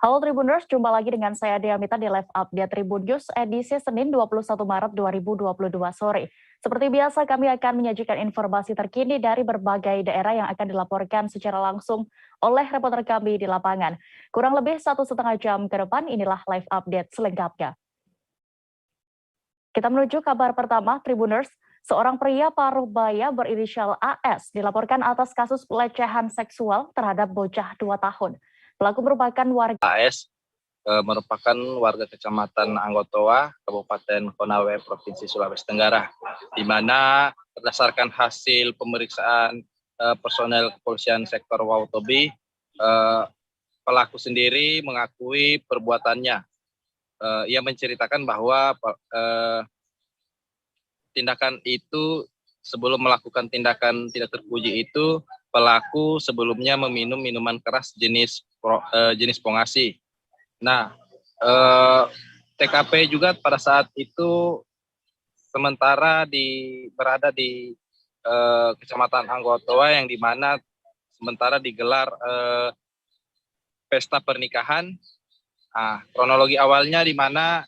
Halo Tribuners, jumpa lagi dengan saya Dea Mita di Live Update Tribun News edisi Senin 21 Maret 2022 sore. Seperti biasa kami akan menyajikan informasi terkini dari berbagai daerah yang akan dilaporkan secara langsung oleh reporter kami di lapangan. Kurang lebih 1,5 jam ke depan inilah Live Update selengkapnya. Kita menuju kabar pertama, Tribuners. Seorang pria paruh baya berinisial AS dilaporkan atas kasus pelecehan seksual terhadap bocah 2 tahun. Pelaku merupakan warga AS merupakan warga Kecamatan Anggotoa, Kabupaten Konawe, Provinsi Sulawesi Tenggara, di mana berdasarkan hasil pemeriksaan personel kepolisian sektor Wautobi, pelaku sendiri mengakui perbuatannya. Ia menceritakan bahwa tindakan itu, sebelum melakukan tindakan tidak terpuji itu, pelaku sebelumnya meminum minuman keras jenis pongasi. Nah, TKP juga pada saat itu sementara berada di Kecamatan Anggotoa, yang dimana sementara digelar pesta pernikahan. Kronologi awalnya di mana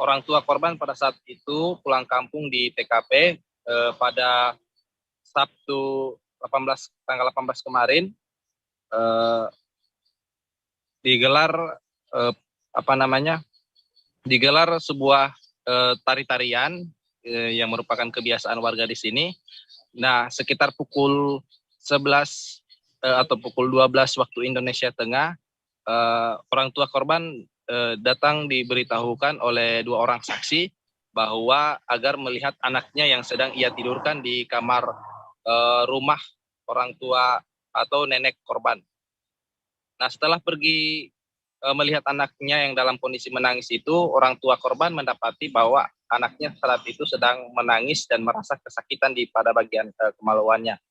orang tua korban pada saat itu pulang kampung di TKP pada Sabtu tanggal 18 kemarin, digelar sebuah tari-tarian yang merupakan kebiasaan warga di sini. Nah, sekitar pukul 11 atau pukul 12 waktu Indonesia Tengah, orang tua korban datang diberitahukan oleh 2 orang saksi bahwa agar melihat anaknya yang sedang ia tidurkan di kamar rumah orang tua atau nenek korban. Nah, setelah pergi melihat anaknya yang dalam kondisi menangis itu, orang tua korban mendapati bahwa anaknya saat itu sedang menangis dan merasa kesakitan pada bagian kemaluannya.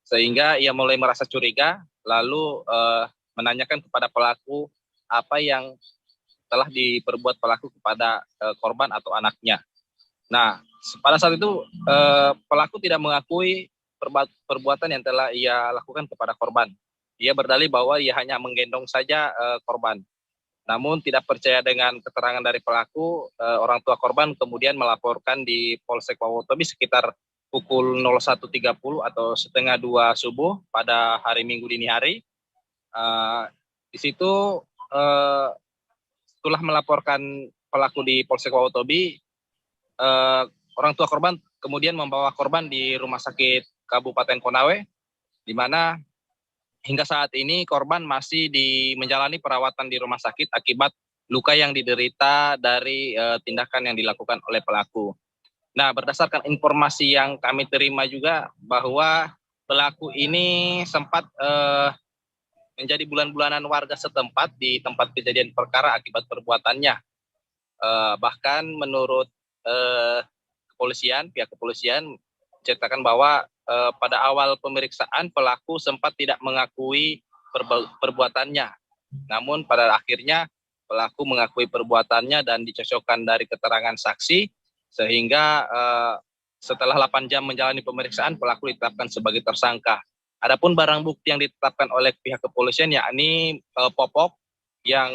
Sehingga ia mulai merasa curiga, lalu menanyakan kepada pelaku apa yang telah diperbuat pelaku kepada korban atau anaknya. Nah, pada saat itu pelaku tidak mengakui perbuatan yang telah ia lakukan kepada korban. Ia berdalih bahwa ia hanya menggendong saja korban. Namun tidak percaya dengan keterangan dari pelaku, orang tua korban kemudian melaporkan di Polsek Wautobi sekitar pukul 01.30 atau setengah 2 subuh pada hari Minggu dini hari. Di situ setelah melaporkan pelaku di Polsek Wautobi, orang tua korban kemudian membawa korban di Rumah Sakit Kabupaten Konawe, di mana hingga saat ini korban masih menjalani perawatan di rumah sakit akibat luka yang diderita dari tindakan yang dilakukan oleh pelaku. Nah, berdasarkan informasi yang kami terima juga bahwa pelaku ini sempat menjadi bulan-bulanan warga setempat di tempat kejadian perkara akibat perbuatannya. Bahkan menurut pihak kepolisian menceritakan bahwa pada awal pemeriksaan pelaku sempat tidak mengakui perbuatannya. Namun pada akhirnya pelaku mengakui perbuatannya dan dicocokkan dari keterangan saksi, sehingga setelah 8 jam menjalani pemeriksaan pelaku ditetapkan sebagai tersangka. Adapun barang bukti yang ditetapkan oleh pihak kepolisian yakni popok yang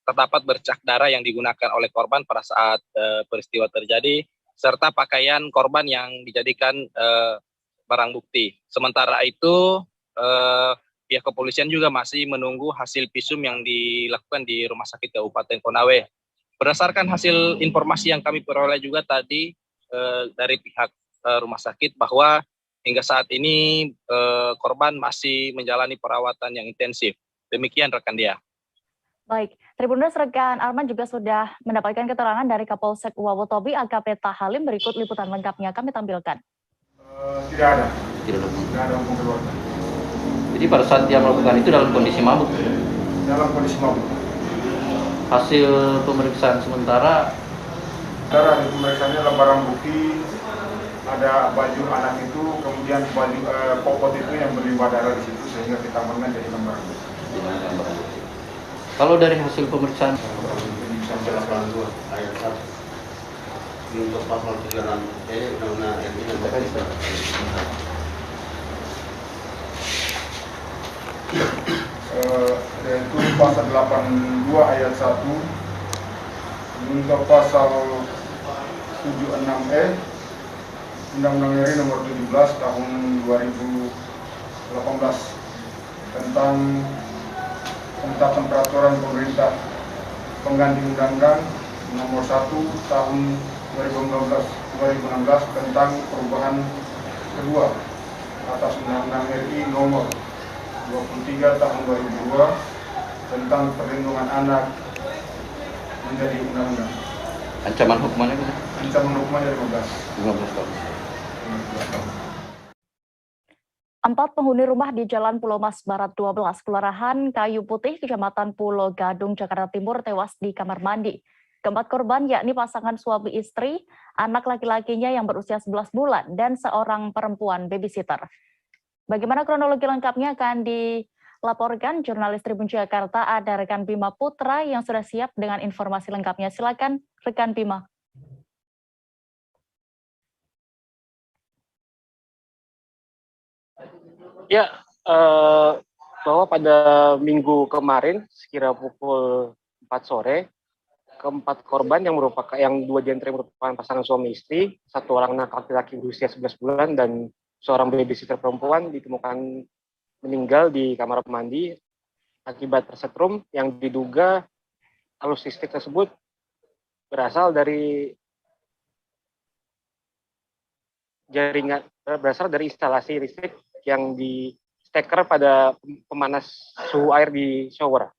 terdapat bercak darah yang digunakan oleh korban pada saat peristiwa terjadi, serta pakaian korban yang dijadikan barang bukti. Sementara itu pihak kepolisian juga masih menunggu hasil visum yang dilakukan di Rumah Sakit Kabupaten Konawe. Berdasarkan hasil informasi yang kami peroleh juga tadi dari pihak rumah sakit, bahwa hingga saat ini korban masih menjalani perawatan yang intensif. Demikian rekan Dia. Baik, Tribuners, rekan Arman juga sudah mendapatkan keterangan dari Kapolsek Wautobi AKP Tahalim. Berikut liputan lengkapnya kami tampilkan. Tidak ada hukum keluarga. Jadi pada saat dia melakukan itu dalam kondisi mabuk? Dalam kondisi mabuk. Hasil pemeriksaan sementara? Dari pemeriksaannya adalah barang bukti, ada baju anak itu, kemudian baju popot itu yang berlimbah darah di situ, sehingga kita amankan jadi barang bukti. Kalau dari hasil pemeriksaan? Sampai 82 ayat 1 untuk pasal 36 undang-undang ada yaitu pasal 82 ayat 1, untuk pasal 76E Undang-Undang RI nomor 17 tahun 2018 tentang penetapan peraturan pemerintah pengganti Undang-Undang nomor 1 tahun 2016 tentang perubahan kedua atas Undang-Undang RI nomor 23 tahun 2002 tentang perlindungan anak menjadi undang-undang. Ancaman hukumannya gitu? Ancaman hukumannya 15 tahun. 15 tahun. 4 penghuni rumah di Jalan Pulau Mas Barat 12, Kelurahan Kayu Putih, Kecamatan Pulau Gadung, Jakarta Timur tewas di kamar mandi. Keempat korban yakni pasangan suami istri, anak laki-lakinya yang berusia 11 bulan, dan seorang perempuan babysitter. Bagaimana kronologi lengkapnya akan dilaporkan jurnalis Tribun Jakarta, ada rekan Bima Putra yang sudah siap dengan informasi lengkapnya. Silakan rekan Bima. Ya, bahwa pada minggu kemarin sekira pukul 4 sore, keempat korban yang dua di antaranya merupakan pasangan suami istri, satu orang anak laki-laki berusia 11 bulan dan seorang babysitter perempuan ditemukan meninggal di kamar mandi akibat tersetrum yang diduga arus listrik tersebut berasal dari instalasi listrik yang di steker pada pemanas suhu air di shower.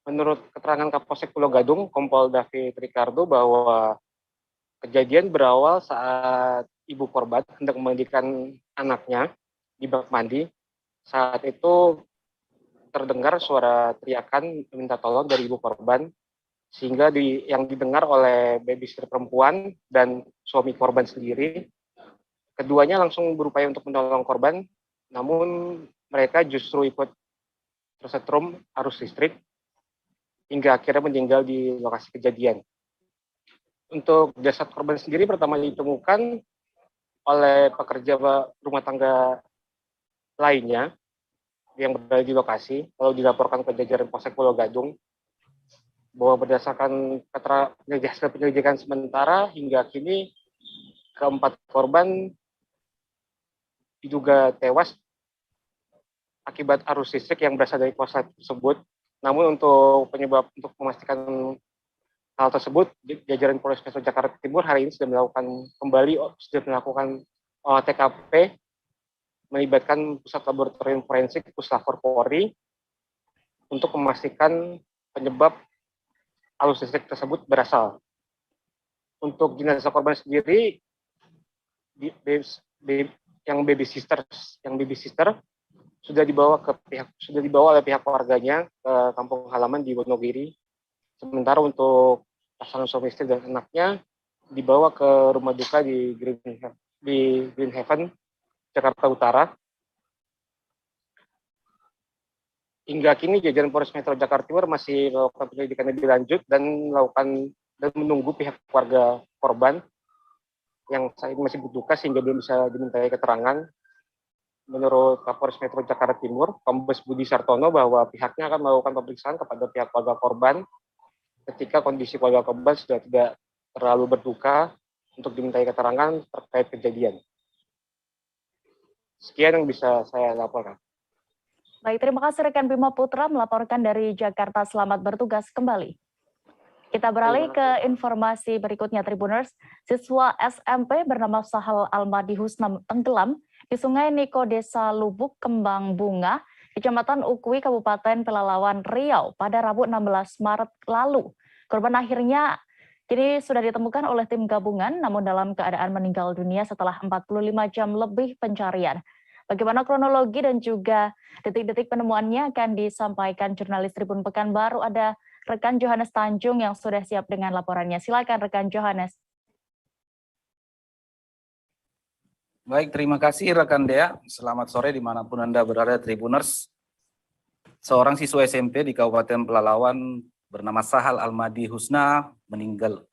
Menurut keterangan Kapolsek Pulau Gadung, Kompol David Ricardo, bahwa kejadian berawal saat ibu korban hendak memandikan anaknya di bak mandi. Saat itu terdengar suara teriakan meminta tolong dari ibu korban, sehingga yang didengar oleh babysitter perempuan dan suami korban sendiri. Keduanya langsung berupaya untuk menolong korban, namun mereka justru ikut tersetrum arus listrik hingga akhirnya meninggal di lokasi kejadian. Untuk jasad korban sendiri pertama ditemukan oleh pekerja rumah tangga lainnya yang berada di lokasi, lalu dilaporkan ke jajaran Polsek Pulau Gadung bahwa berdasarkan hasil penyelidikan sementara hingga kini keempat korban diduga tewas akibat arus listrik yang berasal dari kosan tersebut. Namun untuk memastikan hal tersebut, jajaran Polres Metro Jakarta Timur hari ini sudah melakukan olah TKP, melibatkan Pusat Laboratorium Forensik Puslapor Polri untuk memastikan penyebab arus listrik tersebut berasal. Untuk jenazah korban sendiri, yang babysitter sudah dibawa oleh pihak keluarganya ke kampung halaman di Wonogiri. Sementara untuk pasangan suami istri dan anaknya dibawa ke rumah duka di Green Haven, Jakarta Utara. Hingga kini jajaran Polres Metro Jakarta Timur masih melakukan penyelidikan lebih lanjut dan menunggu pihak keluarga korban yang saat ini masih berduka sehingga belum bisa dimintai keterangan. Menurut Kapolres Metro Jakarta Timur, Kombes Budi Sartono, bahwa pihaknya akan melakukan pemeriksaan kepada pihak keluarga korban ketika kondisi keluarga korban sudah tidak terlalu berduka untuk dimintai keterangan terkait kejadian. Sekian yang bisa saya laporkan. Baik, terima kasih rekan Bima Putra melaporkan dari Jakarta. Selamat bertugas kembali. Kita beralih ke informasi berikutnya, Tribuners. Siswa SMP bernama Sahal Almadi Husna tenggelam di Sungai Niko, Desa Lubuk, Kembang Bunga, Kecamatan Ukui, Kabupaten Pelalawan, Riau pada Rabu 16 Maret lalu. Korban akhirnya kini sudah ditemukan oleh tim gabungan, namun dalam keadaan meninggal dunia setelah 45 jam lebih pencarian. Bagaimana kronologi dan juga detik-detik penemuannya akan disampaikan jurnalis Tribun Pekanbaru. Ada rekan Johannes Tanjung yang sudah siap dengan laporannya. Silakan rekan Johannes. Baik, terima kasih rekan Dea. Selamat sore dimanapun Anda berada, Tribuners. Seorang siswa SMP di Kabupaten Pelalawan bernama Sahal Almadi Husna meninggal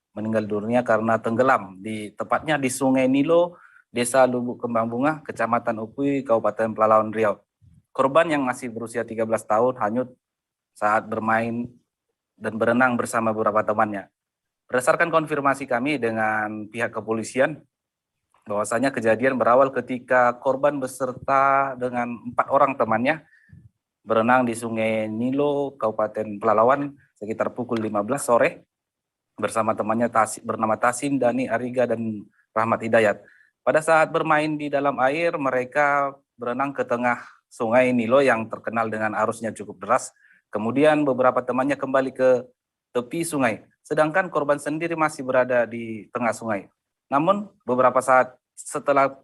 dunia karena tenggelam tepatnya di Sungai Nilo, Desa Lubuk Kembang Bunga, Kecamatan Ukui, Kabupaten Pelalawan Riau. Korban yang masih berusia 13 tahun hanyut saat bermain dan berenang bersama beberapa temannya. Berdasarkan konfirmasi kami dengan pihak kepolisian, bahwasanya kejadian berawal ketika korban beserta dengan 4 orang temannya berenang di Sungai Nilo, Kabupaten Pelalawan sekitar pukul 15 sore bersama temannya bernama Tasim, Dani, Ariga, dan Rahmat Hidayat. Pada saat bermain di dalam air, mereka berenang ke tengah Sungai Nilo yang terkenal dengan arusnya cukup deras. Kemudian beberapa temannya kembali ke tepi sungai, sedangkan korban sendiri masih berada di tengah sungai. Namun beberapa saat setelah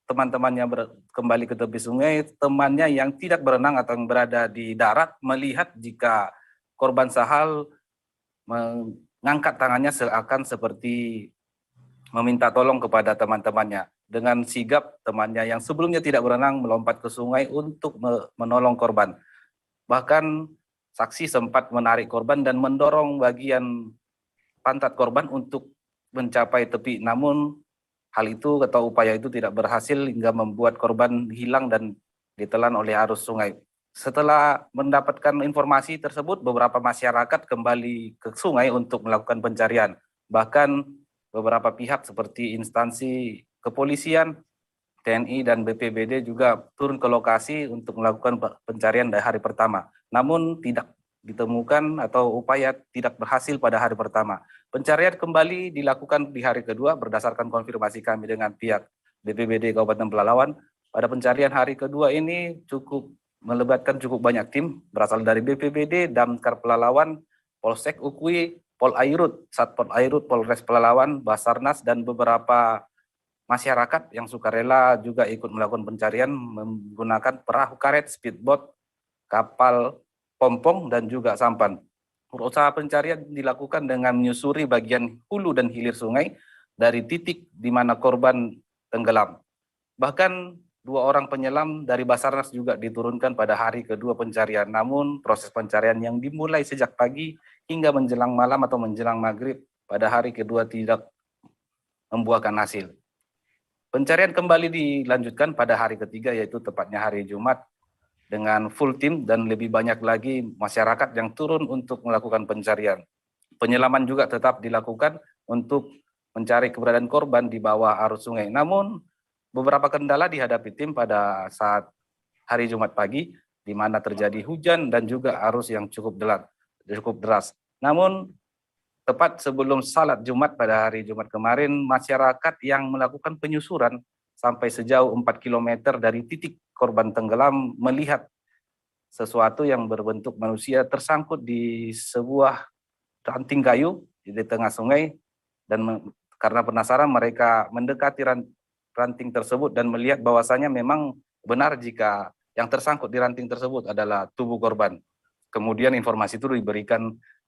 teman-temannya kembali ke tepi sungai, temannya yang tidak berenang atau yang berada di darat melihat jika korban Sahal mengangkat tangannya seakan seperti meminta tolong kepada teman-temannya. Dengan sigap temannya yang sebelumnya tidak berenang melompat ke sungai untuk menolong korban. Bahkan saksi sempat menarik korban dan mendorong bagian pantat korban untuk mencapai tepi. Namun hal itu atau upaya itu tidak berhasil hingga membuat korban hilang dan ditelan oleh arus sungai. Setelah mendapatkan informasi tersebut, beberapa masyarakat kembali ke sungai untuk melakukan pencarian. Bahkan beberapa pihak seperti instansi kepolisian, TNI, dan BPBD juga turun ke lokasi untuk melakukan pencarian dari hari pertama. Namun tidak ditemukan atau upaya tidak berhasil pada hari pertama. Pencarian kembali dilakukan di hari kedua berdasarkan konfirmasi kami dengan pihak BPBD Kabupaten Pelalawan. Pada pencarian hari kedua ini melibatkan cukup banyak tim berasal dari BPBD, Damkar Pelalawan, Polsek Ukui, Polairut, Satpol Airut, Polres Pelalawan, Basarnas, dan beberapa masyarakat yang sukarela juga ikut melakukan pencarian menggunakan perahu karet, speedboat, kapal pompong, dan juga sampan. Usaha pencarian dilakukan dengan menyusuri bagian hulu dan hilir sungai dari titik di mana korban tenggelam. Bahkan 2 orang penyelam dari Basarnas juga diturunkan pada hari kedua pencarian. Namun proses pencarian yang dimulai sejak pagi hingga menjelang malam atau menjelang maghrib pada hari kedua tidak membuahkan hasil. Pencarian kembali dilanjutkan pada hari ketiga, yaitu tepatnya hari Jumat, dengan full tim dan lebih banyak lagi masyarakat yang turun untuk melakukan pencarian. Penyelaman juga tetap dilakukan untuk mencari keberadaan korban di bawah arus sungai. Namun beberapa kendala dihadapi tim pada saat hari Jumat pagi, di mana terjadi hujan dan juga arus yang cukup deras. Namun tepat sebelum salat Jumat pada hari Jumat kemarin, masyarakat yang melakukan penyusuran sampai sejauh 4 km dari titik korban tenggelam melihat sesuatu yang berbentuk manusia tersangkut di sebuah ranting kayu di tengah sungai, dan karena penasaran mereka mendekati ranting tersebut dan melihat bahwasanya memang benar jika yang tersangkut di ranting tersebut adalah tubuh korban. Kemudian informasi itu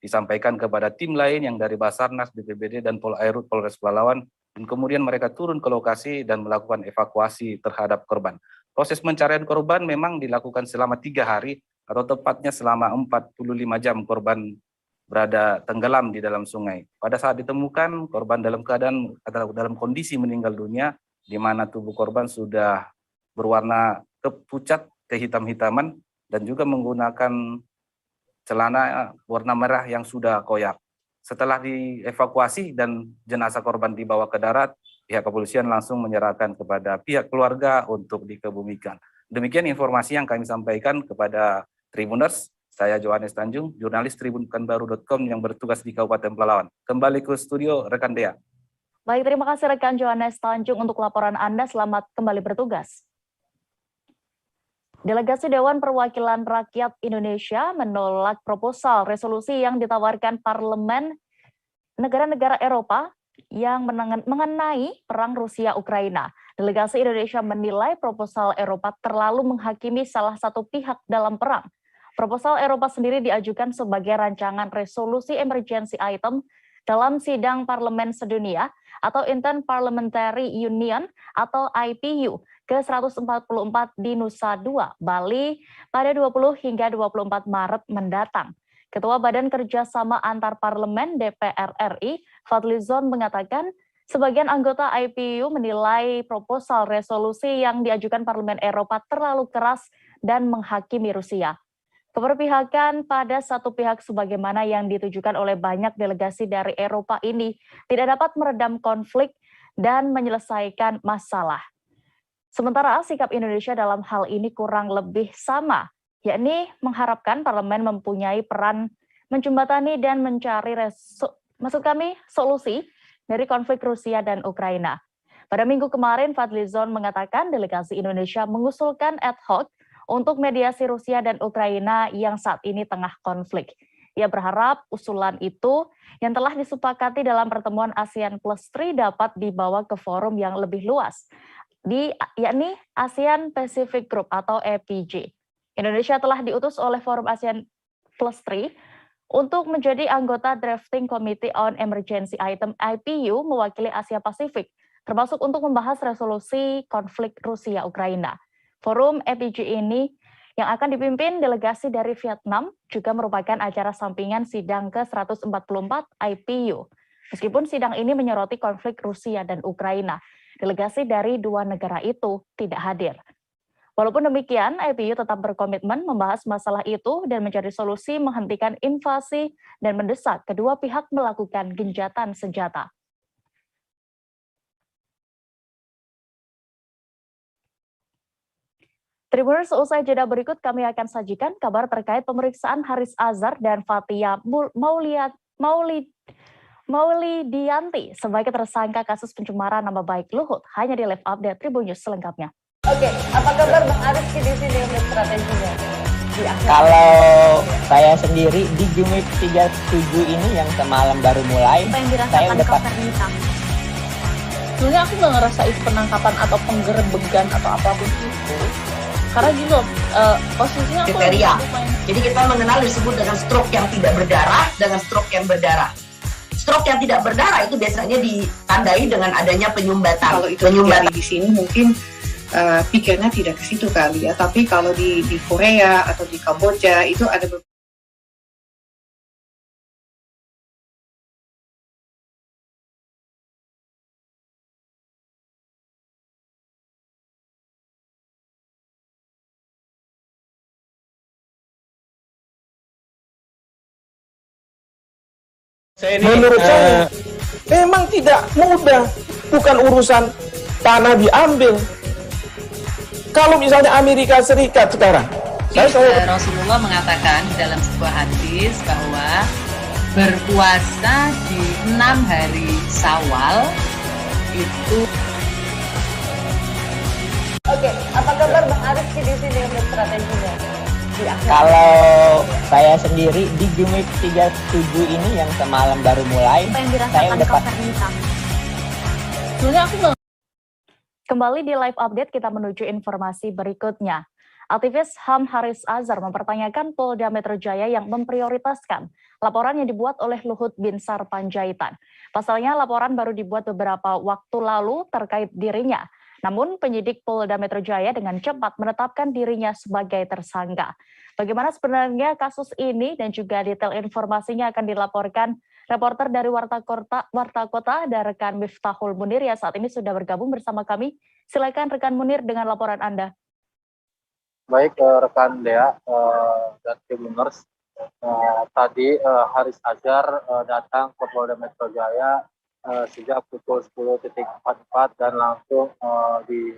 disampaikan kepada tim lain yang dari Basarnas, BPBD, dan Polairut, Polres Pelalawan, dan kemudian mereka turun ke lokasi dan melakukan evakuasi terhadap korban. Proses pencarian korban memang dilakukan selama 3 hari atau tepatnya selama 45 jam korban berada tenggelam di dalam sungai. Pada saat ditemukan, korban dalam kondisi meninggal dunia, di mana tubuh korban sudah berwarna kepucat, kehitam-hitaman, dan juga menggunakan celana warna merah yang sudah koyak. Setelah dievakuasi dan jenazah korban dibawa ke darat, pihak kepolisian langsung menyerahkan kepada pihak keluarga untuk dikebumikan. Demikian informasi yang kami sampaikan kepada Tribuners. Saya Johannes Tanjung, jurnalis tribunpekanbaru.com yang bertugas di Kabupaten Pelalawan. Kembali ke studio rekan Dea. Baik, terima kasih rekan Johannes Tanjung untuk laporan Anda. Selamat kembali bertugas. Delegasi Dewan Perwakilan Rakyat Indonesia menolak proposal resolusi yang ditawarkan Parlemen negara-negara Eropa yang mengenai perang Rusia-Ukraina. Delegasi Indonesia menilai proposal Eropa terlalu menghakimi salah satu pihak dalam perang. Proposal Eropa sendiri diajukan sebagai rancangan resolusi emergency item dalam sidang Parlemen Sedunia atau Inter-Parliamentary Union atau IPU ke-144 di Nusa Dua, Bali pada 20 hingga 24 Maret mendatang. Ketua Badan Kerjasama Antar Parlemen DPR RI, Fadlizon, mengatakan sebagian anggota IPU menilai proposal resolusi yang diajukan Parlemen Eropa terlalu keras dan menghakimi Rusia. Keberpihakan pada satu pihak sebagaimana yang ditujukan oleh banyak delegasi dari Eropa ini tidak dapat meredam konflik dan menyelesaikan masalah. Sementara sikap Indonesia dalam hal ini kurang lebih sama, yakni mengharapkan parlemen mempunyai peran menjembatani dan mencari solusi dari konflik Rusia dan Ukraina. Pada minggu kemarin, Fadlizon mengatakan delegasi Indonesia mengusulkan ad hoc untuk mediasi Rusia dan Ukraina yang saat ini tengah konflik. Ia berharap usulan itu yang telah disepakati dalam pertemuan ASEAN Plus 3 dapat dibawa ke forum yang lebih luas, yakni ASEAN Pacific Group atau APG. Indonesia telah diutus oleh forum ASEAN Plus 3 untuk menjadi anggota Drafting Committee on Emergency Item IPU mewakili Asia Pasifik, termasuk untuk membahas resolusi konflik Rusia-Ukraina. Forum APG ini yang akan dipimpin delegasi dari Vietnam juga merupakan acara sampingan sidang ke-144 IPU. Meskipun sidang ini menyoroti konflik Rusia dan Ukraina, delegasi dari dua negara itu tidak hadir. Walaupun demikian, IPU tetap berkomitmen membahas masalah itu dan mencari solusi menghentikan invasi dan mendesak kedua pihak melakukan gencatan senjata. Tribuners, usai jeda berikut kami akan sajikan kabar terkait pemeriksaan Haris Azhar dan Fathia Maulidiyanti sebagai tersangka kasus pencemaran nama baik Luhut hanya di Live Update Tribun News selengkapnya. Oke, apa kabar Bang Aris di sini untuk strateginya? Kalau saya sendiri di Gimik 37 ini yang semalam baru mulai, Apa yang saya dirasakan udah Kopernita? Sebenarnya aku nggak ngerasa itu penangkapan atau penggerebegan atau apapun itu. Karena gitu, posisinya aku kriteria. Jadi kita mengenal disebut dengan stroke yang tidak berdarah dengan stroke yang berdarah. Stroke yang tidak berdarah itu biasanya ditandai dengan adanya penyumbatan. Kalau itu terjadi di sini mungkin pikirnya tidak ke situ kali ya. Tapi kalau di Korea atau di Kamboja itu ada menurut saya memang tidak mudah, bukan urusan tanah diambil. Kalau misalnya Amerika Serikat sekarang, Rasulullah mengatakan dalam sebuah hadis bahwa berpuasa di 6 hari Syawal itu. Oke, apa kabar Bang Aris di sini untuk strateginya? Kalau saya sendiri di Gimik 37 ini yang semalam baru mulai, Apa yang saya dirasakan udah Kopernita? Sebenarnya aku nggak. Kembali di Live Update kita menuju informasi berikutnya. Aktivis HAM Haris Azhar mempertanyakan Polda Metro Jaya yang memprioritaskan laporan yang dibuat oleh Luhut Binsar Panjaitan. Pasalnya laporan baru dibuat beberapa waktu lalu terkait dirinya. Namun penyidik Polda Metro Jaya dengan cepat menetapkan dirinya sebagai tersangka. Bagaimana sebenarnya kasus ini dan juga detail informasinya akan dilaporkan reporter dari Warta Kota dan rekan Miftahul Munir yang saat ini sudah bergabung bersama kami. Silakan rekan Munir dengan laporan Anda. Baik rekan Dea dan Tribuners, tadi Haris Azhar datang ke Polda Metro Jaya sejak pukul 10.44 dan langsung di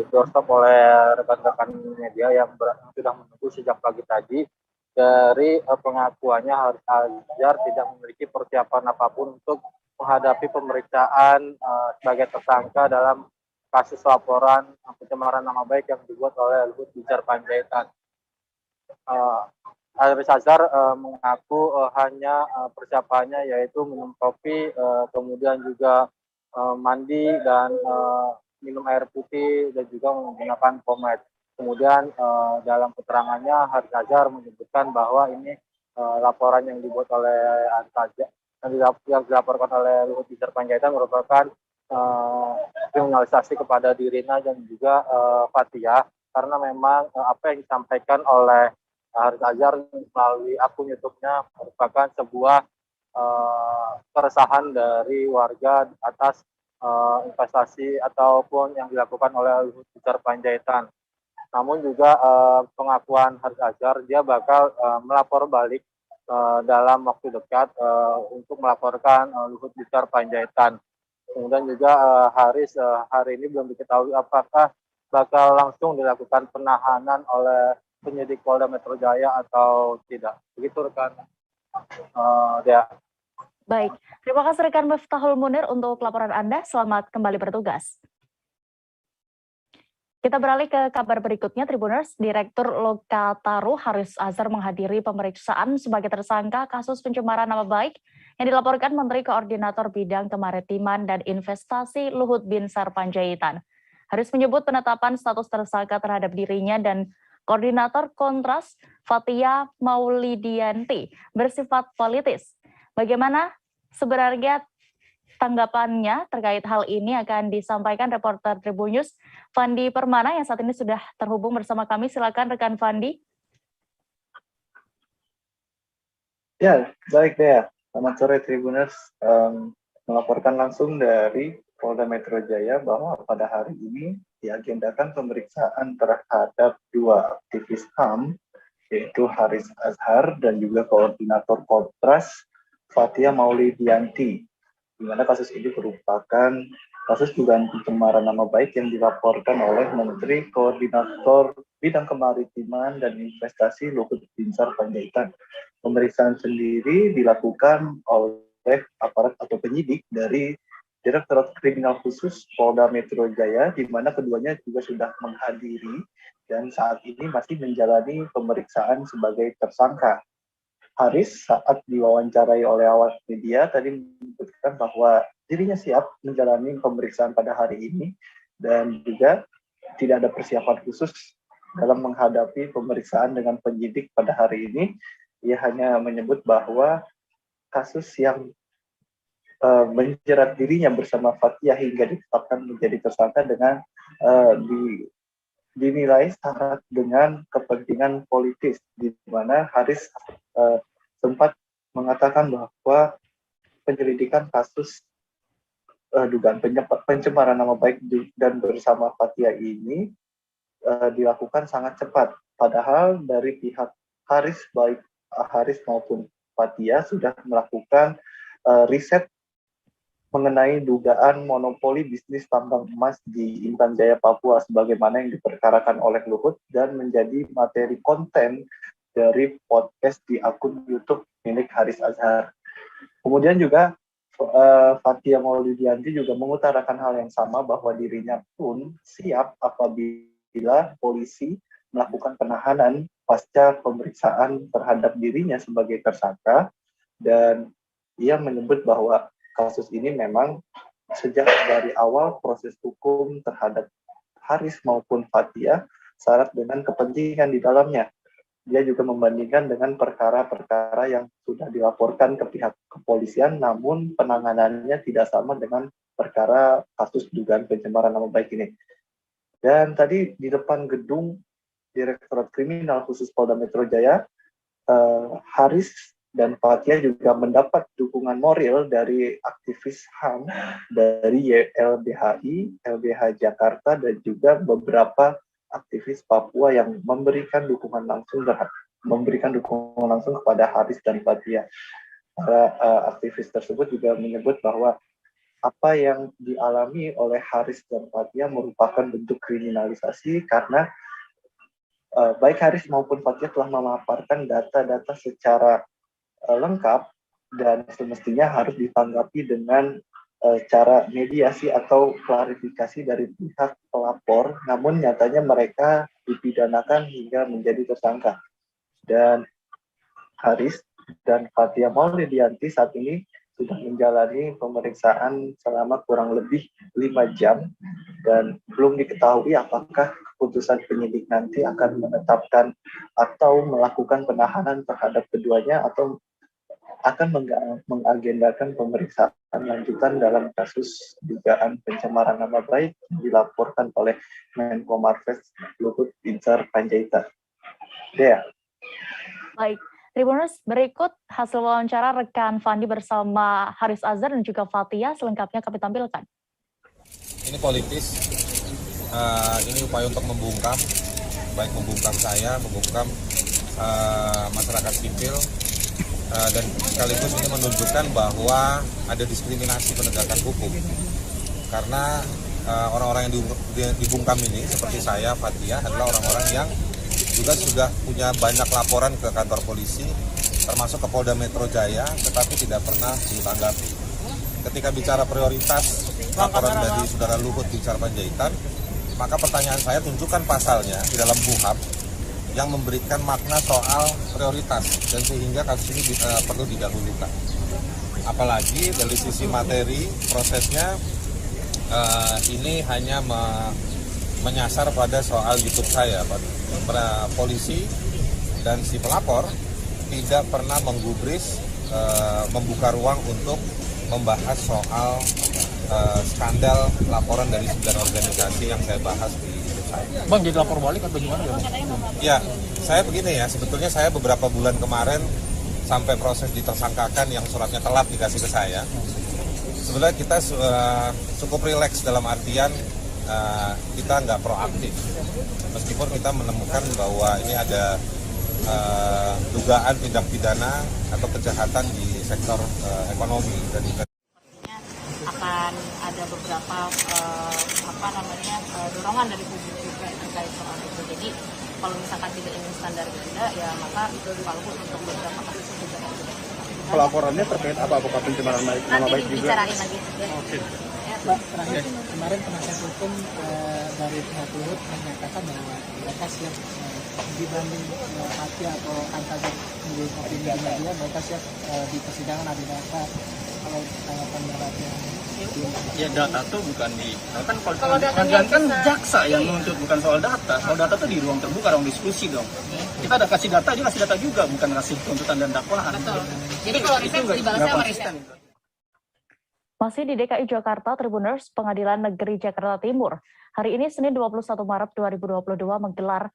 doorstop oleh rekan-rekan media yang sudah menunggu sejak pagi tadi. Dari pengakuannya Haris Azhar tidak memiliki persiapan apapun untuk menghadapi pemeriksaan sebagai tersangka dalam kasus laporan pencemaran nama baik yang dibuat oleh Luhut Binsar Panjaitan. Haris Azhar mengaku hanya persiapannya yaitu minum kopi, kemudian juga mandi dan minum air putih dan juga menggunakan pomade. Kemudian dalam keterangannya Haris Azhar menyebutkan bahwa ini laporan yang dibuat oleh Haris Azhar yang dilaporkan oleh Luhut Binsar Panjaitan merupakan kriminalisasi kepada dirinya dan juga Fathia, karena memang apa yang disampaikan oleh Haris Azhar melalui akun YouTube-nya merupakan sebuah keresahan dari warga atas investasi ataupun yang dilakukan oleh Luhut Binsar Panjaitan. Namun juga pengakuan Haris Azhar dia bakal melapor balik dalam waktu dekat untuk melaporkan Luhut Binsar Panjaitan. Kemudian juga Haris hari ini belum diketahui apakah bakal langsung dilakukan penahanan oleh penyidik Polda Metro Jaya atau tidak. Begitu rekan Dea. Baik, terima kasih rekan Miftahul Munir untuk laporan Anda. Selamat kembali bertugas. Kita beralih ke kabar berikutnya, Tribuners. Direktur Lokataru Haris Azhar menghadiri pemeriksaan sebagai tersangka kasus pencemaran nama baik yang dilaporkan Menteri Koordinator Bidang Kemaritiman dan Investasi Luhut Binsar Panjaitan. Haris menyebut penetapan status tersangka terhadap dirinya dan Koordinator Kontras Fathia Maulidianti bersifat politis. Bagaimana sebenarnya tanggapannya terkait hal ini akan disampaikan reporter Tribun News Fandi Permana yang saat ini sudah terhubung bersama kami. Silakan rekan Fandi. Ya, baik Dea. Selamat sore Tribuners. Melaporkan langsung dari Polda Metro Jaya bahwa pada hari ini diagendakan pemeriksaan terhadap dua aktivis HAM, yaitu Haris Azhar dan juga Koordinator Kontras Fathia Maulidianti, di mana kasus ini merupakan kasus dugaan pencemaran nama baik yang dilaporkan oleh Menteri Koordinator Bidang Kemaritiman dan Investasi Luhut Binsar Panjaitan. Pemeriksaan sendiri dilakukan oleh aparat atau penyidik dari Direktorat Kriminal Khusus Polda Metro Jaya, di mana keduanya juga sudah menghadiri dan saat ini masih menjalani pemeriksaan sebagai tersangka. Haris saat diwawancarai oleh awak media tadi menyebutkan bahwa dirinya siap menjalani pemeriksaan pada hari ini dan juga tidak ada persiapan khusus dalam menghadapi pemeriksaan dengan penyidik pada hari ini. Ia hanya menyebut bahwa kasus yang menjerat dirinya bersama Fathia hingga ditetapkan menjadi tersangka dengan dinilai syarat dengan kepentingan politis, di mana Haris sempat mengatakan bahwa penyelidikan kasus dugaan pencemaran nama baik dan bersama Fathia ini dilakukan sangat cepat. Padahal dari pihak Haris, baik Haris maupun Fathia sudah melakukan riset mengenai dugaan monopoli bisnis tambang emas di Intan Jaya, Papua, sebagaimana yang diperkarakan oleh Luhut dan menjadi materi konten dari podcast di akun YouTube milik Haris Azhar. Kemudian juga Fathia Maulidianti juga mengutarakan hal yang sama bahwa dirinya pun siap apabila polisi melakukan penahanan pasca pemeriksaan terhadap dirinya sebagai tersangka, dan ia menyebut bahwa kasus ini memang sejak dari awal proses hukum terhadap Haris maupun Fathia syarat dengan kepentingan di dalamnya. Dia juga membandingkan dengan perkara-perkara yang sudah dilaporkan ke pihak kepolisian, namun penanganannya tidak sama dengan perkara kasus dugaan pencemaran nama baik ini. Dan tadi di depan gedung Direktorat Kriminal Khusus Polda Metro Jaya, Haris dan Fathia juga mendapat dukungan moral dari aktivis HAM dari YLBHI, LBH Jakarta, dan juga beberapa aktivis Papua yang memberikan dukungan langsung kepada Haris dan Fathia. Para aktivis tersebut juga menyebut bahwa apa yang dialami oleh Haris dan Fathia merupakan bentuk kriminalisasi karena baik Haris maupun Fathia telah memaparkan data-data secara lengkap dan semestinya harus ditanggapi dengan cara mediasi atau klarifikasi dari pihak pelapor, namun nyatanya mereka dipidanakan hingga menjadi tersangka. Dan Haris dan Fathia Maulidianti saat ini sudah menjalani pemeriksaan selama kurang lebih 5 jam dan belum diketahui apakah keputusan penyidik nanti akan menetapkan atau melakukan penahanan terhadap keduanya atau akan mengagendakan pemeriksaan lanjutan dalam kasus dugaan pencemaran nama baik dilaporkan oleh Menko Marves Luhut Binsar Panjaitan. Dea. Baik, Tribuners, berikut hasil wawancara rekan Fandi bersama Haris Azhar dan juga Fathia, selengkapnya kami tampilkan. Ini politis, ini upaya untuk membungkam baik membungkam saya, membungkam masyarakat sipil, dan sekaligus ini menunjukkan bahwa ada diskriminasi penegakan hukum. Karena orang-orang yang dibungkam ini seperti saya, Fathia, adalah orang-orang yang juga sudah punya banyak laporan ke kantor polisi, termasuk ke Polda Metro Jaya, tetapi tidak pernah ditanggapi. Ketika bicara prioritas laporan dari Saudara Luhut Binsar Panjaitan, maka pertanyaan saya, tunjukkan pasalnya di dalam KUHP yang memberikan makna soal prioritas, dan sehingga kasus ini perlu didahulukan. Apalagi dari sisi materi prosesnya, ini hanya menyasar pada soal YouTube saya. Polisi dan si pelapor tidak pernah menggubris, membuka ruang untuk membahas soal skandal laporan dari 9 organisasi yang saya bahas di YouTube saya. Bang, jadi lapor balik atau gimana ya, Bang? Ya, saya begini ya, sebetulnya saya beberapa bulan kemarin sampai proses ditersangkakan yang suratnya telat dikasih ke saya. Sebenarnya kita cukup rileks dalam artian kita nggak proaktif, meskipun kita menemukan bahwa ini ada dugaan tindak pidana atau kejahatan di sektor ekonomi dan akan ada beberapa dorongan dari publik juga terkait soal itu. Jadi kalau misalkan tidak ingin standar ganda, ya maka walaupun untuk beberapa kasus juga tidak. Pelaporannya terkait apa? Apakah pencemaran nama baik juga? Nanti dibicarain lagi. Oke. Mbak, terakhir kemarin penasihat hukum dari pihak Luhut menyatakan bahwa mereka siap dibanding hati atau antara menjadi opini di media, mereka siap di persidangan ada data. Kalau tanggapan Mbak, Ya data tuh bukan di, kan kalau pengadilan kan jaksa yang menuntut, bukan soal data. Soal data tuh di ruang terbuka, ruang diskusi dong. Kita ada kasih data, dia kasih data juga, bukan kasih tuntutan dan dakwaan. Betul. Jadi kalau riset dibalasnya sama riset. Masih di DKI Jakarta, Tribuners, Pengadilan Negeri Jakarta Timur hari ini Senin 21 Maret 2022 menggelar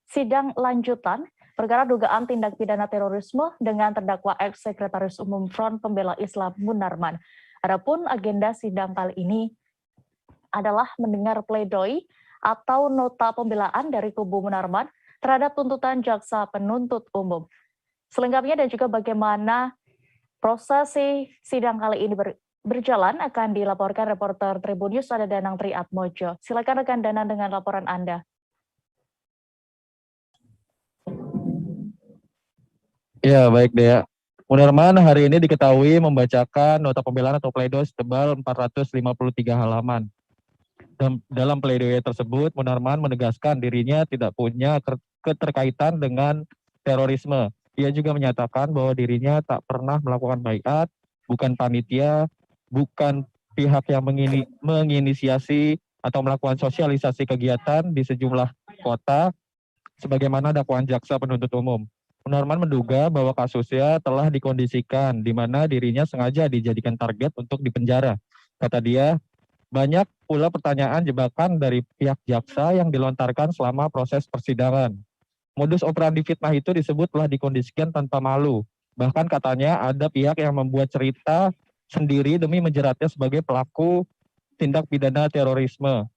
sidang lanjutan perkara dugaan tindak pidana terorisme dengan terdakwa ex-Sekretaris Umum Front Pembela Islam Munarman. Adapun agenda sidang kali ini adalah mendengar pledoi atau nota pembelaan dari kubu Munarman terhadap tuntutan jaksa penuntut umum. Selengkapnya dan juga bagaimana prosesi sidang kali ini berjalan akan dilaporkan reporter Tribun News ada Danang Triatmojo. Silakan rekan Danang dengan laporan Anda. Ya, baik Dea. Munarman hari ini diketahui membacakan nota pembelaan atau pledoi setebal 453 halaman. Dalam pledoi tersebut, Munarman menegaskan dirinya tidak punya keterkaitan dengan terorisme. Ia juga menyatakan bahwa dirinya tak pernah melakukan baiat, bukan panitia, bukan pihak yang menginisiasi atau melakukan sosialisasi kegiatan di sejumlah kota, sebagaimana dakwaan jaksa penuntut umum. Munarman menduga bahwa kasusnya telah dikondisikan, di mana dirinya sengaja dijadikan target untuk dipenjara. Kata dia, banyak pula pertanyaan jebakan dari pihak jaksa yang dilontarkan selama proses persidangan. Modus operandi fitnah itu disebut telah dikondisikan tanpa malu. Bahkan katanya ada pihak yang membuat cerita sendiri demi menjeratnya sebagai pelaku tindak pidana terorisme.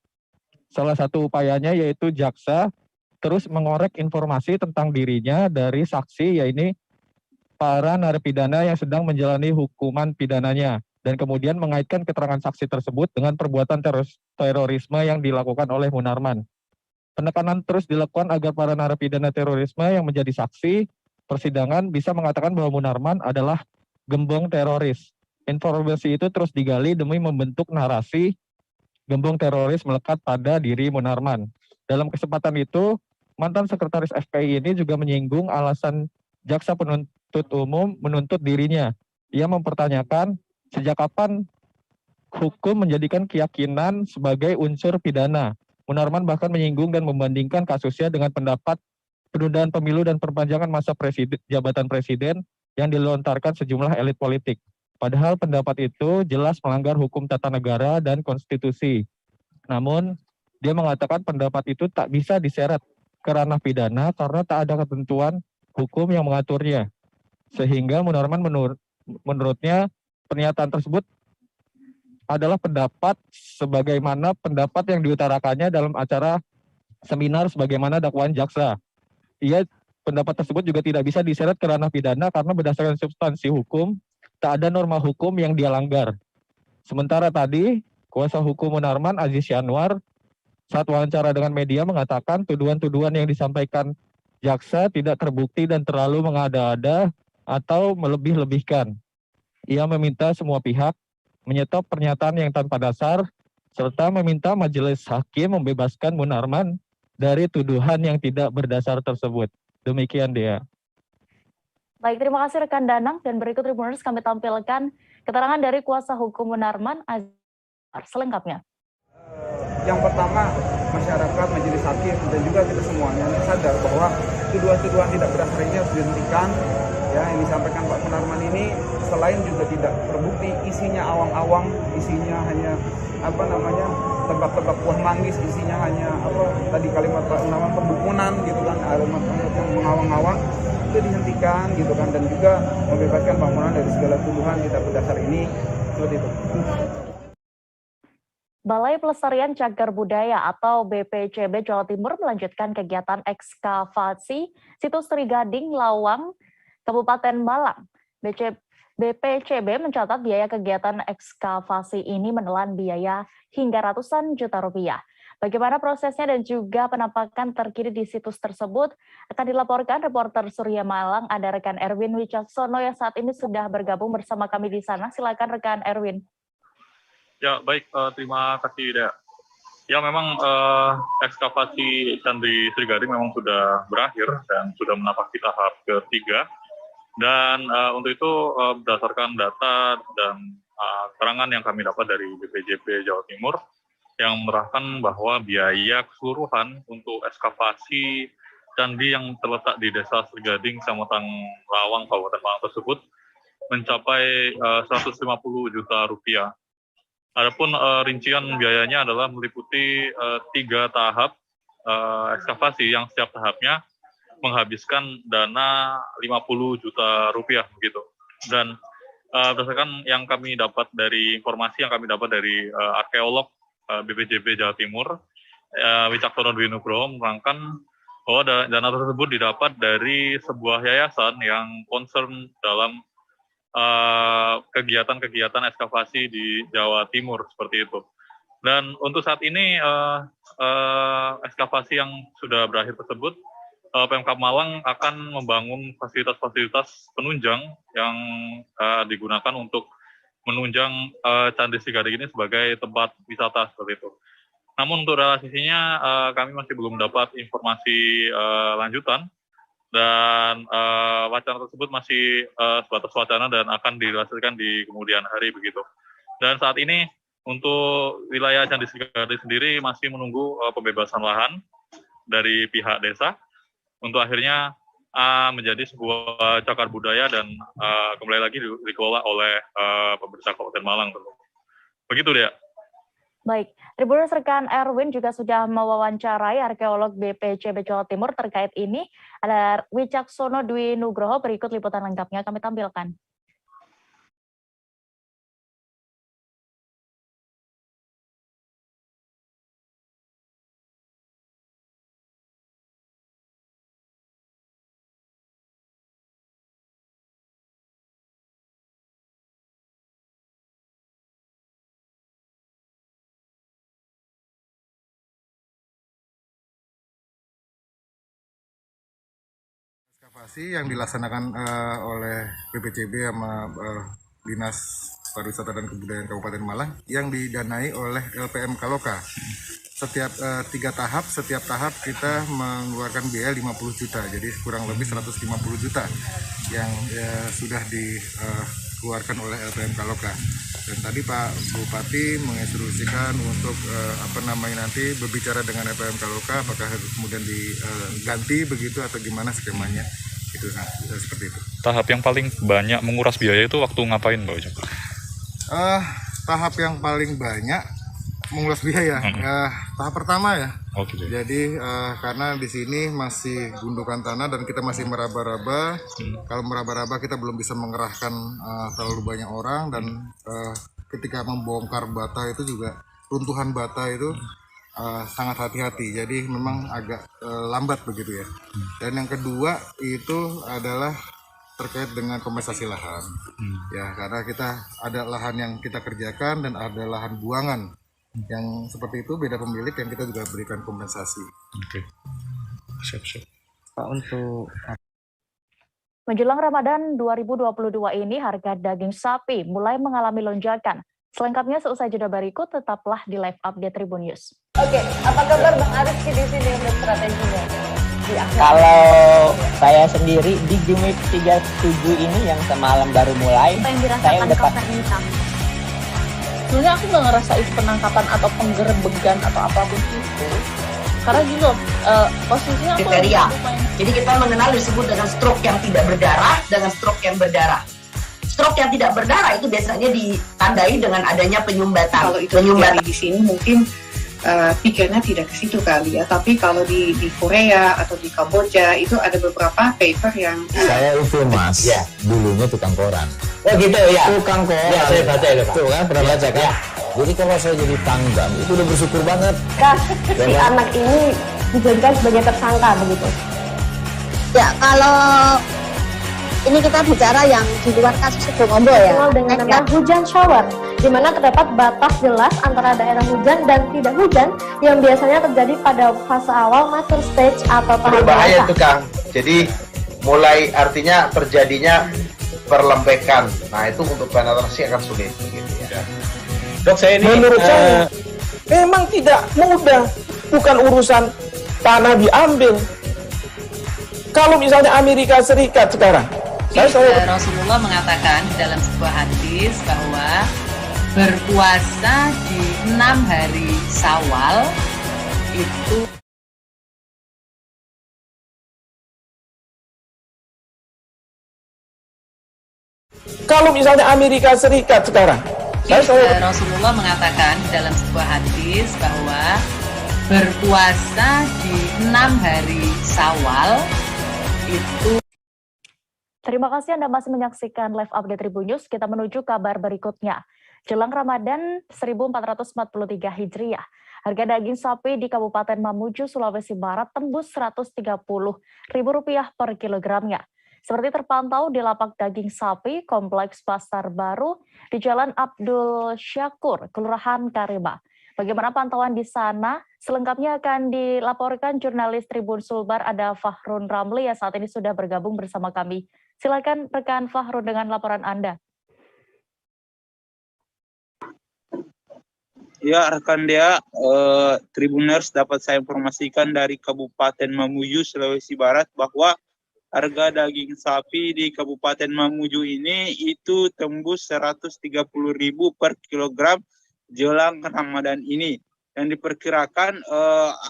Salah satu upayanya yaitu jaksa terus mengorek informasi tentang dirinya dari saksi, yaitu para narapidana yang sedang menjalani hukuman pidananya, dan kemudian mengaitkan keterangan saksi tersebut dengan perbuatan terorisme yang dilakukan oleh Munarman. Penekanan terus dilakukan agar para narapidana terorisme yang menjadi saksi persidangan bisa mengatakan bahwa Munarman adalah gembong teroris. Informasi itu terus digali demi membentuk narasi gembong teroris melekat pada diri Munarman. Dalam kesempatan itu, mantan sekretaris FPI ini juga menyinggung alasan jaksa penuntut umum menuntut dirinya. Ia mempertanyakan sejak kapan hukum menjadikan keyakinan sebagai unsur pidana. Munarman bahkan menyinggung dan membandingkan kasusnya dengan pendapat penundaan pemilu dan perpanjangan masa jabatan presiden yang dilontarkan sejumlah elit politik. Padahal pendapat itu jelas melanggar hukum tata negara dan konstitusi. Namun, dia mengatakan pendapat itu tak bisa diseret ke ranah pidana karena tak ada ketentuan hukum yang mengaturnya. Sehingga Munarman menurutnya pernyataan tersebut adalah pendapat sebagaimana pendapat yang diutarakannya dalam acara seminar sebagaimana dakwaan jaksa. Pendapat tersebut juga tidak bisa diseret ke ranah pidana karena berdasarkan substansi hukum, tak ada norma hukum yang dia langgar. Sementara tadi, kuasa hukum Munarman Aziz Yanwar saat wawancara dengan media mengatakan tuduhan-tuduhan yang disampaikan jaksa tidak terbukti dan terlalu mengada-ada atau melebih-lebihkan. Ia meminta semua pihak menyetop pernyataan yang tanpa dasar serta meminta majelis hakim membebaskan Munarman dari tuduhan yang tidak berdasar tersebut. Demikian dia. Baik, terima kasih rekan Danang, dan berikut Tribuners kami tampilkan keterangan dari kuasa hukum Munarman Aziz selengkapnya. Yang pertama, masyarakat, majelis hakim, dan juga kita semuanya sadar bahwa tuduhan-tuduhan tidak berdasar ini harus dihentikan. Ya, yang disampaikan Pak Munarman ini selain juga tidak terbukti, isinya awang-awang, isinya hanya tebak-tebak buah manggis, isinya hanya tadi kalimat Pak Munarman perdukunan gitu kan, kalimat yang mengawang-awang, itu dihentikan gitu kan, dan juga membebaskan Pak Munarman dari segala tuduhan tidak berdasar ini, seperti itu. Balai Pelestarian Cagar Budaya atau BPCB Jawa Timur melanjutkan kegiatan ekskavasi situs Trigading Lawang, Kabupaten Malang. BPCB mencatat biaya kegiatan ekskavasi ini menelan biaya hingga ratusan juta rupiah. Bagaimana prosesnya dan juga penampakan terkini di situs tersebut akan dilaporkan reporter Surya Malang. Ada rekan Erwin Wicaksono yang saat ini sudah bergabung bersama kami di sana. Silakan rekan Erwin. Ya, baik, terima kasih, Dea. Ya, memang ekskavasi Candi Trigading memang sudah berakhir dan sudah menapaki tahap ketiga. Dan untuk itu berdasarkan data dan keterangan yang kami dapat dari BPJB Jawa Timur yang menerangkan bahwa biaya keseluruhan untuk ekskavasi candi yang terletak di Desa Trigading, Kecamatan Lawang, Kabupaten Malang tersebut mencapai 150 juta rupiah. Adapun rincian biayanya adalah meliputi 3 tahap ekskavasi yang setiap tahapnya menghabiskan dana 50 juta rupiah begitu. Dan berdasarkan yang kami dapat dari informasi yang kami dapat dari arkeolog BPJB Jawa Timur, Wicaksono Dwi Nugroho menerangkan bahwa dana tersebut didapat dari sebuah yayasan yang concern dalam kegiatan-kegiatan ekskavasi di Jawa Timur seperti itu. Dan untuk saat ini ekskavasi yang sudah berakhir tersebut, Pemkab Malang akan membangun fasilitas-fasilitas penunjang yang digunakan untuk menunjang Candi Trigading ini sebagai tempat wisata seperti itu. Namun untuk realisasinya kami masih belum dapat informasi lanjutan, dan wacana tersebut masih sebatas wacana dan akan direalisasikan di kemudian hari begitu. Dan saat ini untuk wilayah Candi Trigading sendiri masih menunggu pembebasan lahan dari pihak desa untuk akhirnya menjadi sebuah cagar budaya dan kembali lagi dikelola oleh pemerintah Kabupaten Malang. Begitu dia. Baik, Tribuners rekan Erwin juga sudah mewawancarai arkeolog BPCB Jawa Timur terkait ini. Ada Wicaksono Dwi Nugroho, berikut liputan lengkapnya kami tampilkan. Ekskavasi yang dilaksanakan oleh BPCB sama Dinas Pariwisata dan Kebudayaan Kabupaten Malang yang didanai oleh LPM Kaloka. Setiap 3 tahap, setiap tahap kita mengeluarkan biaya 50 juta, jadi kurang lebih 150 juta yang sudah dikeluarkan oleh LPM Kaloka. Dan tadi Pak Bupati menginstruksikan untuk nanti berbicara dengan LPM Kaloka apakah kemudian diganti begitu atau gimana skemanya. Itu seperti itu. Tahap yang paling banyak menguras biaya itu waktu ngapain, Mbak Ujang? Tahap yang paling banyak menguras biaya. Tahap pertama ya. Okay. Jadi karena di sini masih gundukan tanah dan kita masih meraba-raba. Kalau meraba-raba kita belum bisa mengerahkan terlalu banyak orang, dan ketika membongkar bata itu juga runtuhan bata itu sangat hati-hati. Jadi memang agak lambat begitu ya. Dan yang kedua itu adalah terkait dengan kompensasi lahan. Ya, karena kita ada lahan yang kita kerjakan dan ada lahan buangan yang seperti itu, beda pemilik, yang kita juga berikan kompensasi. Oke. Siap-siap. Pak, untuk Menjelang Ramadan 2022 ini harga daging sapi mulai mengalami lonjakan. Selengkapnya seusai jeda berikut, tetaplah di live update Tribun News. Oke, apa kabar Bang Arif di sini untuk strateginya? kalau saya sendiri di Gumip 37 ini yang semalam baru mulai, Apa yang saya dirasakan udah Kak Fernita? Sebenarnya aku nggak ngerasain penangkapan atau penggerebegan atau apapun itu. Karena gini loh, posisinya aku Kriteria. Jadi kita mengenal disebut dengan stroke yang tidak berdarah dengan stroke yang berdarah. Stroke yang tidak berdarah itu biasanya ditandai dengan adanya penyumbatan. Kalau itu terjadi di sini mungkin pikirnya tidak ke situ kali ya. Tapi kalau di Korea atau di Kamboja itu ada beberapa paper yang Saya itu Mas, dulunya tukang koran. Oh gitu ya. Tukang koran. Ya, saya baca itu Pak. Tuh kan, pernah baca kan? Ya. Jadi kalau saya jadi tanggam, itu udah bersyukur banget. Si anak ini dijadikan sebagai tersangka begitu. Ya, kalau ini kita bicara yang di luar kasus Sibolombo ya. Dikenal dengan nama hujan shower, di mana terdapat batas jelas antara daerah hujan dan tidak hujan yang biasanya terjadi pada fase awal mature stage atau tahap berbahaya dewasa. itu Kang. Jadi mulai artinya terjadinya perlembekan. Nah itu untuk penetrasi akan sulit gitu ya. Dok, saya ini menurut saya memang tidak mudah, bukan urusan tanah diambil. Kalau misalnya Amerika Serikat sekarang, Rasulullah mengatakan dalam sebuah hadis bahwa berpuasa di 6 hari Syawal itu kalau misalnya Amerika Serikat sekarang, Rasulullah mengatakan dalam sebuah hadis bahwa berpuasa di 6 hari Syawal itu. Terima kasih Anda masih menyaksikan live update Tribun News. Kita menuju kabar berikutnya. Jelang Ramadan 1443 Hijriah, harga daging sapi di Kabupaten Mamuju, Sulawesi Barat tembus Rp130.000 per kilogramnya. Seperti terpantau di lapak daging sapi Kompleks Pasar Baru di Jalan Abdul Syakur, Kelurahan Kareba. Bagaimana pantauan di sana? Selengkapnya akan dilaporkan jurnalis Tribun Sulbar, ada Fahrun Ramli yang saat ini sudah bergabung bersama kami. Silakan rekan Fahrun dengan laporan Anda. Ya, rekan Dea, Tribuners dapat saya informasikan dari Kabupaten Mamuju, Sulawesi Barat bahwa harga daging sapi di Kabupaten Mamuju ini itu tembus Rp130.000 per kilogram jelang Ramadan ini. Dan diperkirakan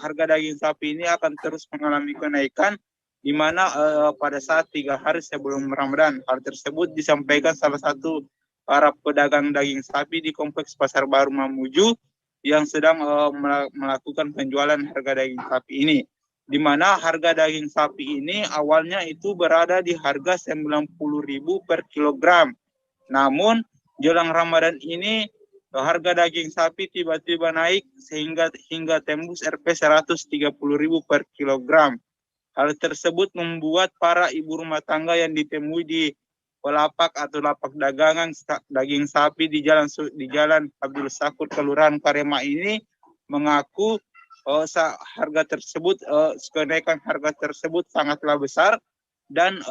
harga daging sapi ini akan terus mengalami kenaikan di mana pada saat 3 hari sebelum Ramadan. Hal tersebut disampaikan salah satu para pedagang daging sapi di Kompleks Pasar Baru Mamuju yang sedang melakukan penjualan harga daging sapi ini. Di mana harga daging sapi ini awalnya itu berada di harga Rp90.000 per kilogram. Namun jelang Ramadan ini harga daging sapi tiba-tiba naik hingga tembus Rp 130.000 per kilogram. Hal tersebut membuat para ibu rumah tangga yang ditemui di pelapak atau lapak dagangan daging sapi di Jalan Abdul Syakur, Kelurahan Karema ini mengaku harga tersebut, kenaikan harga tersebut sangatlah besar, dan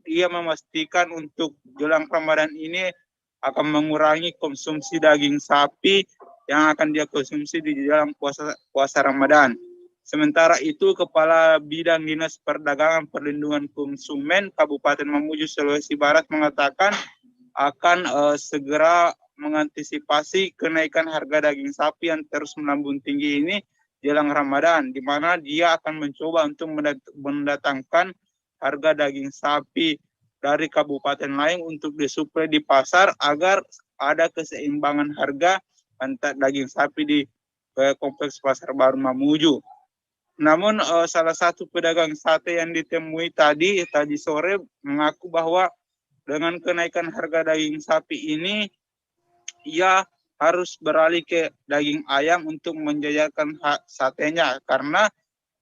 ia memastikan untuk jelang Ramadan ini akan mengurangi konsumsi daging sapi yang akan dia konsumsi di dalam puasa Ramadan. Sementara itu, Kepala Bidang Dinas Perdagangan Perlindungan Konsumen Kabupaten Mamuju, Sulawesi Barat mengatakan akan segera mengantisipasi kenaikan harga daging sapi yang terus melambung tinggi ini jelang Ramadan, di mana dia akan mencoba untuk mendatangkan harga daging sapi dari kabupaten lain untuk disuplai di pasar agar ada keseimbangan harga antara daging sapi di Kompleks Pasar Baru Mamuju. Namun salah satu pedagang sate yang ditemui tadi sore mengaku bahwa dengan kenaikan harga daging sapi ini ia harus beralih ke daging ayam untuk menjajakan satenya, karena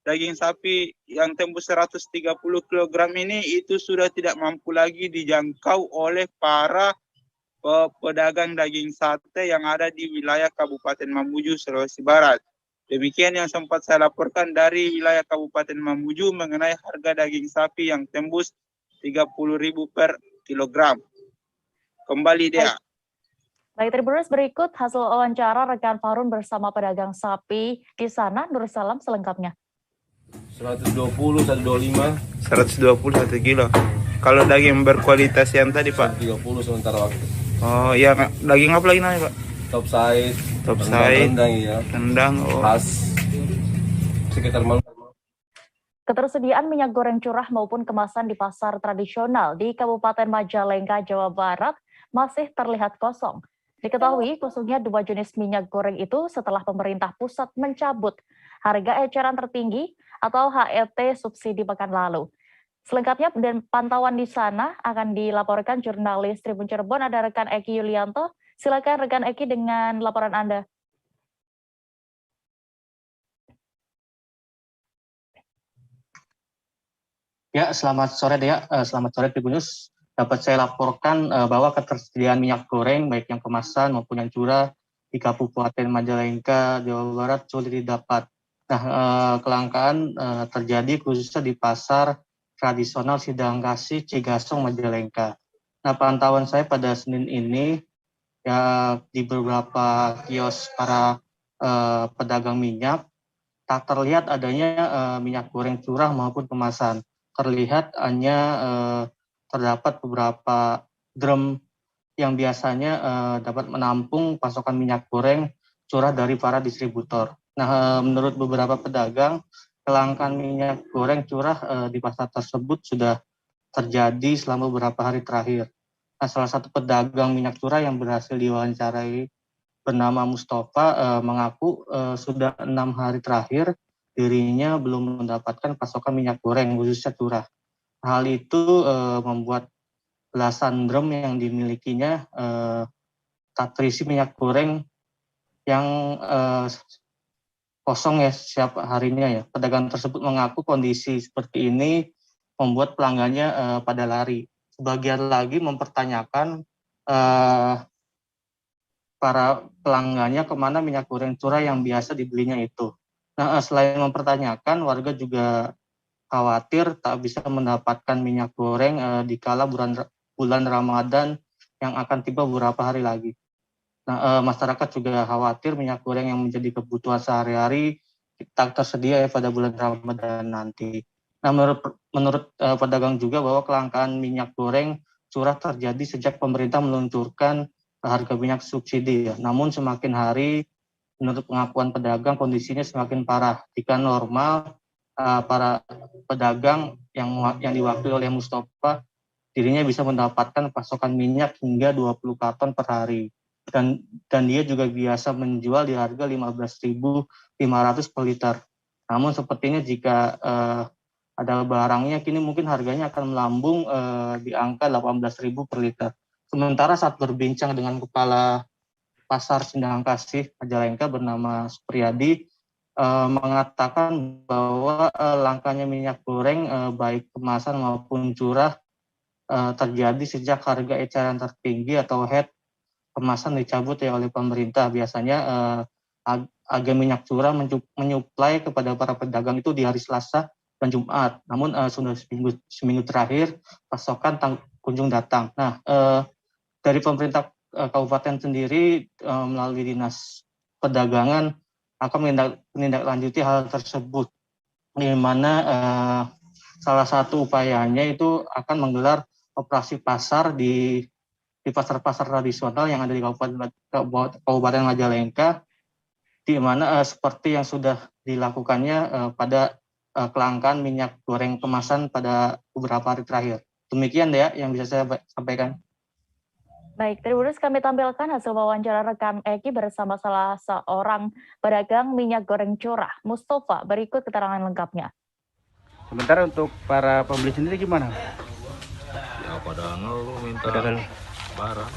daging sapi yang tembus 130 kg ini itu sudah tidak mampu lagi dijangkau oleh para pedagang daging sate yang ada di wilayah Kabupaten Mamuju, Sulawesi Barat. Demikian yang sempat saya laporkan dari wilayah Kabupaten Mamuju mengenai harga daging sapi yang tembus 30.000 per kilogram. Kembali dia. Baik, Tribuners, berikut hasil wawancara rekan Farun bersama pedagang sapi di sana. Nur Salam selengkapnya. 120, 125. 120 1 kilo. Kalau daging berkualitas yang tadi Pak? 30 sementara waktu. Oh ya, daging apa lagi namanya Pak? Top size. Top size. Rendang ya. Rendang. Oh. Khas. Sekitar malam. Ketersediaan minyak goreng curah maupun kemasan di pasar tradisional di Kabupaten Majalengka, Jawa Barat masih terlihat kosong. Diketahui kosongnya 2 jenis minyak goreng itu setelah pemerintah pusat mencabut harga eceran tertinggi atau HET subsidi pekan lalu. Selengkapnya dan pantauan di sana akan dilaporkan jurnalis Tribun Cirebon, ada rekan Eki Yulianto. Silakan rekan Eki dengan laporan Anda. Ya, selamat sore Dea, selamat sore Tribunnews. Dapat saya laporkan bahwa ketersediaan minyak goreng baik yang kemasan maupun yang curah di Kabupaten Majalengka, Jawa Barat sulit didapat. Nah, kelangkaan terjadi khususnya di pasar tradisional Sidangkasih, Cigasong, Majalengka. Nah, pantauan saya pada Senin ini ya di beberapa kios para pedagang minyak tak terlihat adanya minyak goreng curah maupun kemasan. Terlihat hanya terdapat beberapa drum yang biasanya dapat menampung pasokan minyak goreng curah dari para distributor. Nah, menurut beberapa pedagang, kelangkaan minyak goreng curah di pasar tersebut sudah terjadi selama beberapa hari terakhir. Nah, salah satu pedagang minyak curah yang berhasil diwawancarai bernama Mustafa mengaku sudah 6 hari terakhir dirinya belum mendapatkan pasokan minyak goreng khususnya curah. Hal itu membuat belasan drum yang dimilikinya tak terisi minyak goreng yang kosong ya setiap harinya ya. Pedagang tersebut mengaku kondisi seperti ini membuat pelanggannya pada lari. Sebagian lagi mempertanyakan para pelanggannya kemana minyak goreng curah yang biasa dibelinya itu. Nah, selain mempertanyakan, warga juga khawatir tak bisa mendapatkan minyak goreng di kala bulan Ramadan yang akan tiba beberapa hari lagi. Nah, masyarakat juga khawatir minyak goreng yang menjadi kebutuhan sehari-hari tak tersedia ya pada bulan Ramadan nanti. Nah, menurut pedagang juga bahwa kelangkaan minyak goreng curah terjadi sejak pemerintah meluncurkan harga minyak subsidi ya. Namun semakin hari menurut pengakuan pedagang kondisinya semakin parah. Jika normal para pedagang yang diwakili oleh Mustafa dirinya bisa mendapatkan pasokan minyak hingga 20 karton per hari dan dia juga biasa menjual di harga 15.500 per liter. Namun sepertinya jika ada barangnya kini mungkin harganya akan melambung di angka 18.000 per liter. Sementara saat berbincang dengan kepala pasar Sidangkasih Majalengka bernama Supriyadi mengatakan bahwa langkanya minyak goreng baik kemasan maupun curah terjadi sejak harga eceran tertinggi atau HET kemasan dicabut ya oleh pemerintah. Biasanya harga minyak curah menyuplai kepada para pedagang itu di hari Selasa dan Jumat. Namun sudah seminggu terakhir pasokan kunjung datang. Nah, dari pemerintah kabupaten sendiri melalui dinas perdagangan akan menindaklanjuti hal tersebut, di mana salah satu upayanya itu akan menggelar operasi pasar di pasar-pasar tradisional yang ada di Kabupaten Majalengka, di mana seperti yang sudah dilakukannya pada kelangkaan minyak goreng kemasan pada beberapa hari terakhir. Demikian ya yang bisa saya sampaikan. Baik, Tribunnews, kami tampilkan hasil wawancara rekan Eki bersama salah seorang pedagang minyak goreng curah, Mustafa. Berikut keterangan lengkapnya. Sementara untuk para pembeli sendiri gimana? Ya pada ngeluh minta barang.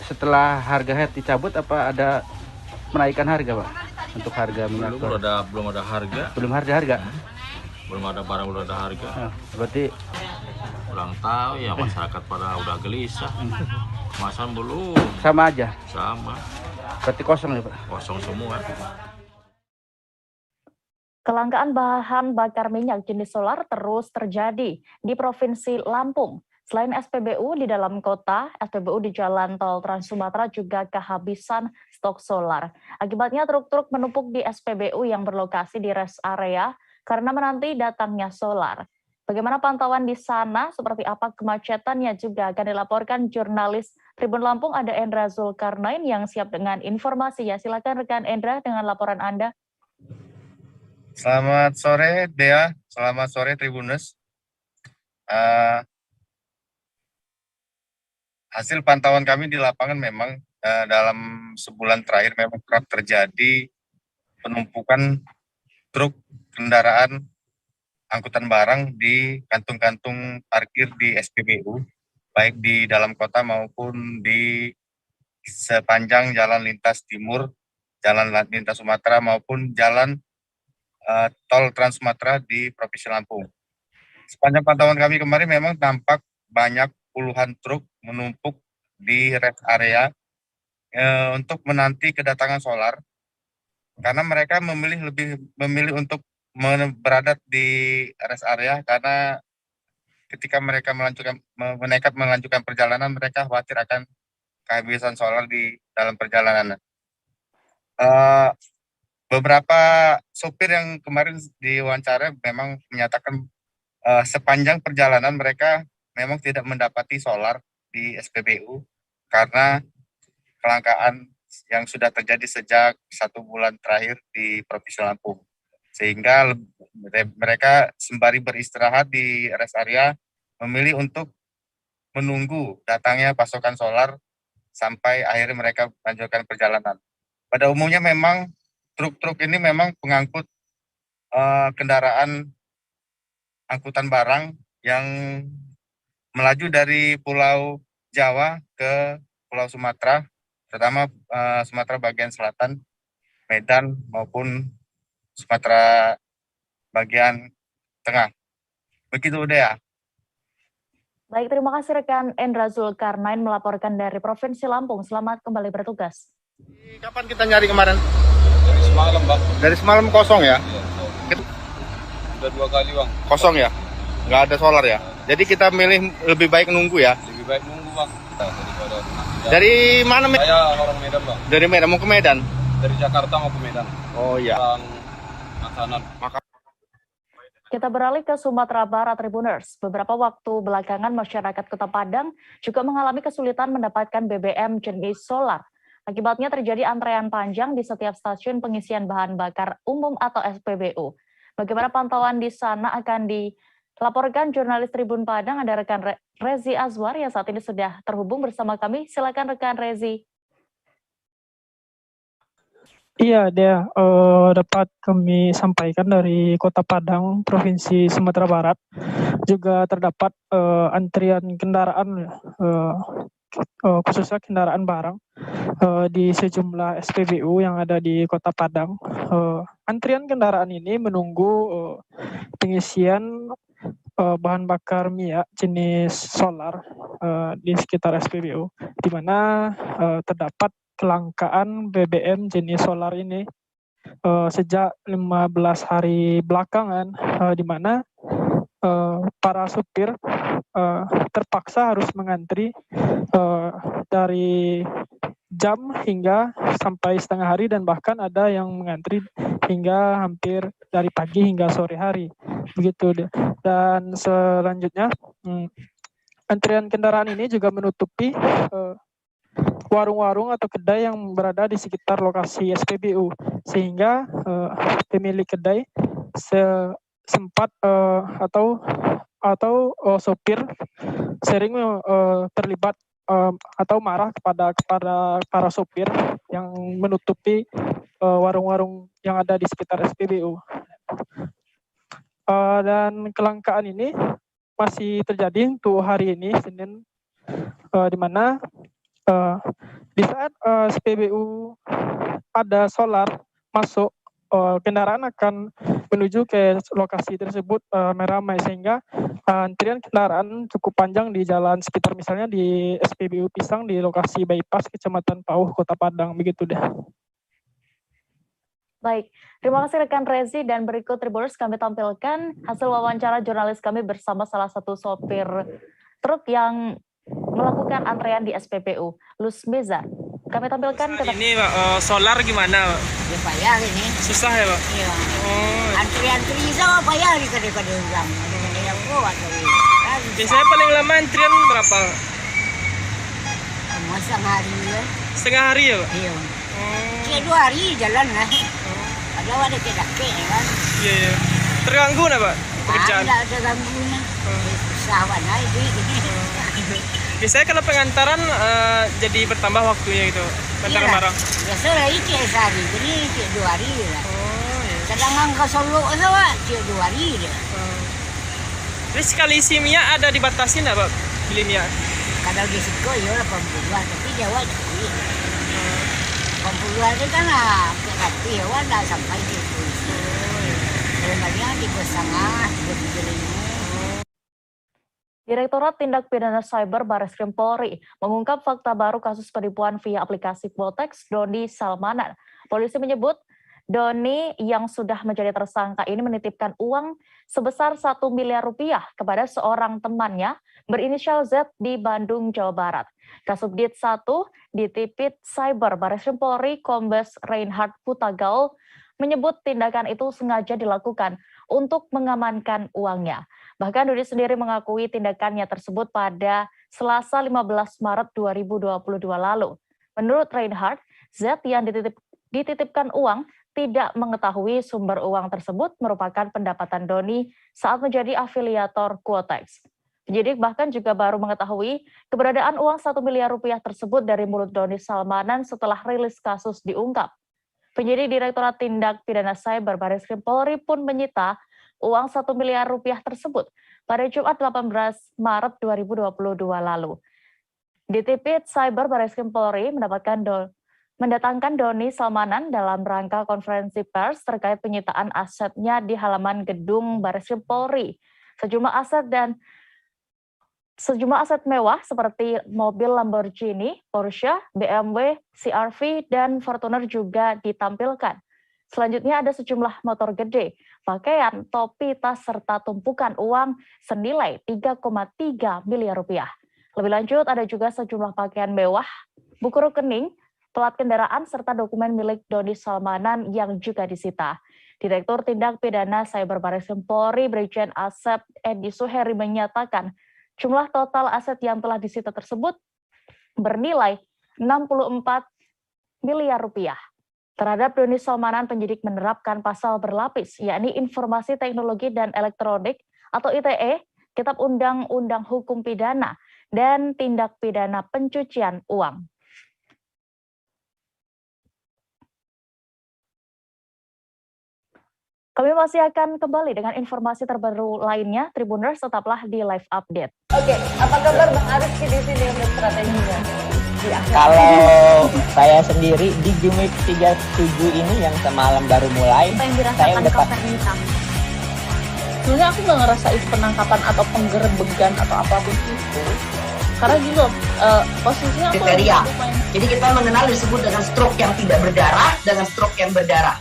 setelah harga dicabut apa ada menaikkan harga, Pak? Untuk harga minyak goreng? Belum ada harga. Belum harga? Belum ada barang, belum ada harga. Berarti kurang tahu ya, masyarakat pada udah gelisah. Kemasan belum. Sama aja? Sama. Berarti kosong ya, Pak? Kosong semua. Kelangkaan bahan bakar minyak jenis solar terus terjadi di Provinsi Lampung. Selain SPBU di dalam kota, SPBU di Jalan Tol Trans Sumatera juga kehabisan stok solar. Akibatnya truk-truk menumpuk di SPBU yang berlokasi di rest area karena menanti datangnya solar. Bagaimana pantauan di sana, seperti apa kemacetannya juga akan dilaporkan jurnalis Tribun Lampung, ada Endra Zulkarnain yang siap dengan informasinya. Silakan rekan Endra dengan laporan Anda. Selamat sore Dea, selamat sore Tribuners. Hasil pantauan kami di lapangan memang dalam sebulan terakhir memang kerap terjadi penumpukan truk kendaraan angkutan barang di kantung-kantung parkir di SPBU, baik di dalam kota maupun di sepanjang jalan lintas timur, jalan lintas Sumatera maupun jalan tol Trans Sumatera di Provinsi Lampung. Sepanjang pantauan kami kemarin memang tampak banyak puluhan truk menumpuk di rest area untuk menanti kedatangan solar, karena mereka memilih untuk berada di rest area karena ketika mereka menekat melanjutkan perjalanan, mereka khawatir akan kehabisan solar di dalam perjalanan. Beberapa sopir yang kemarin diwawancara memang menyatakan sepanjang perjalanan mereka memang tidak mendapati solar di SPBU karena kelangkaan yang sudah terjadi sejak 1 bulan terakhir di Provinsi Lampung. Sehingga mereka sembari beristirahat di rest area memilih untuk menunggu datangnya pasokan solar sampai akhirnya mereka melanjutkan perjalanan. Pada umumnya memang truk-truk ini memang pengangkut kendaraan angkutan barang yang melaju dari Pulau Jawa ke Pulau Sumatera, terutama Sumatera bagian selatan, Medan maupun Sumatera bagian tengah. Begitu Dea. Baik, terima kasih rekan Endra Zulkarnain melaporkan dari Provinsi Lampung. Selamat kembali bertugas. Kapan kita nyari kemarin? Dari semalam, Bang. Dari semalam kosong ya? Udah 2 kali, Bang. Kosong ya? Nggak ada solar ya? Jadi kita milih lebih baik nunggu ya? Lebih baik nunggu, Bang. Daripada dari mana? Saya orang Medan, Bang. Dari Medan, mau ke Medan? Dari Jakarta mau ke Medan. Oh iya. Makanan. Kita beralih ke Sumatera Barat, Tribuners. Beberapa waktu belakangan masyarakat Kota Padang juga mengalami kesulitan mendapatkan BBM jenis solar. Akibatnya terjadi antrean panjang di setiap stasiun pengisian bahan bakar umum atau SPBU. Bagaimana pantauan di sana akan dilaporkan jurnalis Tribun Padang, ada rekan Rezi Azwar yang saat ini sudah terhubung bersama kami. Silakan rekan Rezi. Iya, Dea, dapat kami sampaikan dari Kota Padang, Provinsi Sumatera Barat, juga terdapat antrian kendaraan, khususnya kendaraan barang, di sejumlah SPBU yang ada di Kota Padang. Antrian kendaraan ini menunggu pengisian bahan bakar minyak jenis solar di sekitar SPBU, di mana terdapat kelangkaan BBM jenis solar ini sejak 15 hari belakangan, di mana para supir terpaksa harus mengantri dari jam hingga sampai setengah hari, dan bahkan ada yang mengantri hingga hampir dari pagi hingga sore hari. Begitu. Dan selanjutnya antrian kendaraan ini juga menutupi warung-warung atau kedai yang berada di sekitar lokasi SPBU, sehingga pemilik kedai sempat atau sopir sering terlibat atau marah kepada para sopir yang menutupi warung-warung yang ada di sekitar SPBU. Dan kelangkaan ini masih terjadi untuk hari ini, Senin, di mana Di saat SPBU ada solar masuk, kendaraan akan menuju ke lokasi tersebut meramai, sehingga antrian kendaraan cukup panjang di jalan sekitar, misalnya di SPBU Pisang di lokasi bypass Kecamatan Pauh, Kota Padang, begitu deh. Baik, terima kasih rekan Rezi, dan berikut Tribuners kami tampilkan hasil wawancara jurnalis kami bersama salah satu sopir truk yang melakukan antrean di SPBU, Lusmiza. Kami tampilkan ini Pak, solar gimana Pak? Ya bayar ini. Susah ya Pak? Iya. Oh. Antri-antri sama bayar kadang-kadang orang. Yang kuat tapi. Biasanya paling lama antrian berapa? Setengah hari ya. Setengah hari ya Pak? Iya. Kayak 2 hari jalan lah. Padahal ada kedake kan. Iya, iya. Terganggu nggak Pak pekerjaan? Tidak ada ganggunya. Usahawan aja. Biasanya kalau pengantaran jadi bertambah waktunya gitu, pengantaran barang. Biasa lagi kayak sehari, jadi kayak 2 hari lah. Oh, iya. Kadang ke Solo sama kayak 2 hari dia. Jadi sekali isi minyak ada dibatasi nggak Pak beli minyak? Kalau di Siko ya 80-an, tapi Jawa jadi 80-an itu kan lah, hati ya nggak sampai gitu. Normalnya 3,5, 3,5. Direktorat Tindak Pidana Cyber Barreskrim Polri mengungkap fakta baru kasus penipuan via aplikasi Quotex Doni Salmanan. Polisi menyebut Doni yang sudah menjadi tersangka ini menitipkan uang sebesar 1 miliar rupiah kepada seorang temannya berinisial Z di Bandung, Jawa Barat. Kasubdit 1 Ditipid Cyber Barreskrim Polri Kombes Reinhard Putagaul menyebut tindakan itu sengaja dilakukan untuk mengamankan uangnya. Bahkan Doni sendiri mengakui tindakannya tersebut pada Selasa 15 Maret 2022 lalu. Menurut Reinhard, Z yang dititipkan uang tidak mengetahui sumber uang tersebut merupakan pendapatan Doni saat menjadi afiliator Quotex. Penyidik bahkan juga baru mengetahui keberadaan uang 1 miliar rupiah tersebut dari mulut Doni Salmanan setelah rilis kasus diungkap. Penyidik Direktorat Tindak Pidana Cyber Barreskrim Polri pun menyita uang 1 miliar rupiah tersebut pada Jumat 18 Maret 2022 lalu. Ditipid Cyber Barreskrim Polri mendatangkan Doni Salmanan dalam rangka konferensi pers terkait penyitaan asetnya di halaman gedung Barreskrim Polri. Sejumlah aset mewah seperti mobil Lamborghini, Porsche, BMW, CR-V, dan Fortuner juga ditampilkan. Selanjutnya ada sejumlah motor gede, pakaian, topi, tas, serta tumpukan uang senilai 3,3 miliar rupiah. Lebih lanjut ada juga sejumlah pakaian mewah, buku rekening, plat kendaraan, serta dokumen milik Doni Salmanan yang juga disita. Direktur Tindak Pidana Cyber Barreskrim Polri Brigjen Asep Edi Suheri menyatakan jumlah total aset yang telah disita tersebut bernilai 64 miliar rupiah. Terhadap Doni Salmanan, penyidik menerapkan pasal berlapis, yakni Informasi Teknologi dan Elektronik atau ITE, Kitab Undang-Undang Hukum Pidana, dan Tindak Pidana Pencucian Uang. Kami masih akan kembali dengan informasi terbaru lainnya. Tribuners, tetaplah di Live Update. Oke, apa kabar Bang Arif di sini untuk strateginya? Kalau saya sendiri di Gumip 37 ini yang semalam baru mulai, saya udah sebenarnya aku nggak ngerasain penangkapan atau penggerebegan atau apapun itu. Karena gitu, posisinya aku kriteria. Jadi kita mengenal disebut dengan stroke yang tidak berdarah dengan stroke yang berdarah.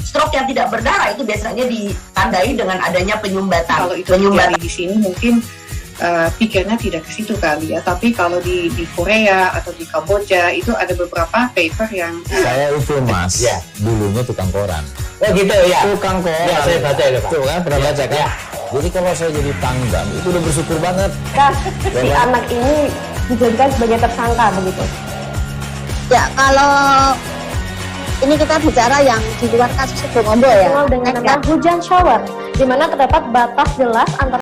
Stroke yang tidak berdarah itu biasanya ditandai dengan adanya penyumbatan. Kalau itu terjadi di sini mungkin pikirnya tidak ke situ kali ya. Tapi kalau di Korea atau di Kamboja itu ada beberapa paper yang saya itu Mas, ya, dulunya tukang koran. Oh gitu ya. Tukang koran. Ya, saya baca itu Pak. Tuh kan, pernah baca kan? Ya. Jadi kalau saya jadi tanggam itu udah bersyukur banget. Kak, si anak ini dijadikan sebagai tersangka begitu. Ya, kalau ini kita bicara yang di luar kasus hukum ya. Dengan nama hujan shower, di mana terdapat batas jelas antara